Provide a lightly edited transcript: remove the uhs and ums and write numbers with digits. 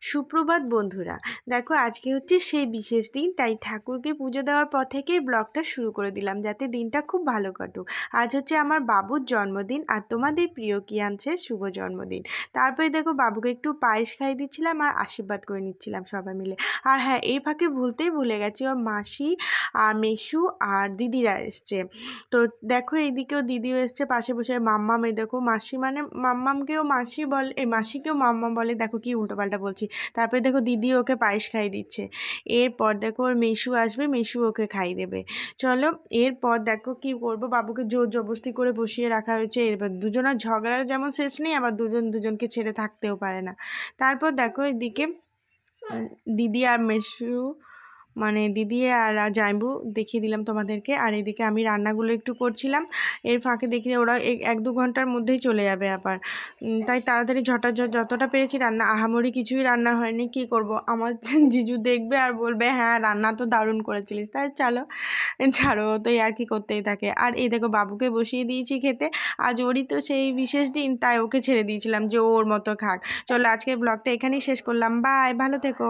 সুপ্রভাত বন্ধুরা। দেখো আজকে হচ্ছে সেই বিশেষ দিন, তাই ঠাকুরকে পুজো দেওয়ার পর থেকেই ব্লগটা শুরু করে দিলাম যাতে দিনটা খুব ভালো কাটুক। আজ হচ্ছে আমার বাবুর জন্মদিন আর তোমাদের প্রিয় কিয়ান্সের শুভ জন্মদিন। তারপরে দেখো বাবুকে একটু পায়েস খাইয়ে দিচ্ছিলাম আর আশীর্বাদ করে নিচ্ছিলাম সবাই মিলে। আর হ্যাঁ, এই ফাঁকে ভুলে গেছি, ওর মাসি আর মেসু আর দিদিরা এসছে। তো দেখো এইদিকেও দিদিও এসছে পাশে বসে। মাম্মাম, এই দেখো মাসি মানে মাম্মামকেও মাসি বলে, এই মাসিকেও মাম্মা বলে, দেখো কি উল্টোপাল্টা বলছি। তারপরে দেখো দিদি ওকে পায়েস খাইয়ে দিচ্ছে। এরপর দেখো ওর মেসু আসবে, মেসু ওকে খাইয়ে দেবে। চলো, এরপর দেখো কি করব, বাবুকে জোর জবরদস্তি করে বসিয়ে রাখা হয়েছে। এরপর দুজনের ঝগড়ার যেমন শেষ নেই, আবার দুজন দুজনকে ছেড়ে থাকতেও পারে না। তারপর দেখো এদিকে দিদি আর মেসু মানে দিদি আর জামাইবু দেখিয়ে দিলাম তোমাদেরকে। আর এদিকে আমি রান্নাগুলো একটু করছিলাম। এর ফাঁকে দেখি ওরা 1-2 ঘন্টার মধ্যেই চলে যাবে আবার। তাই তাড়াতাড়ি যতটা পেরেছি রান্না, আহামরি কিছুই রান্না হয়নি। কি করব, আমার জিজু দেখবে আর বলবে হ্যাঁ রান্না তো দারুণ করেছিলিস। তাই চলো ছাড়ো, তো আর কি করতেই থাকে। আর এই দেখো বাবুকে বসিয়ে দিয়েছি খেতে। আজ ওরই তো সেই বিশেষ দিন, তাই ওকে ছেড়ে দিয়েছিলাম যে ওর মতো খাক। চলো আজকের ব্লগটা এখানেই শেষ করলাম। বাই, ভালো থেকো।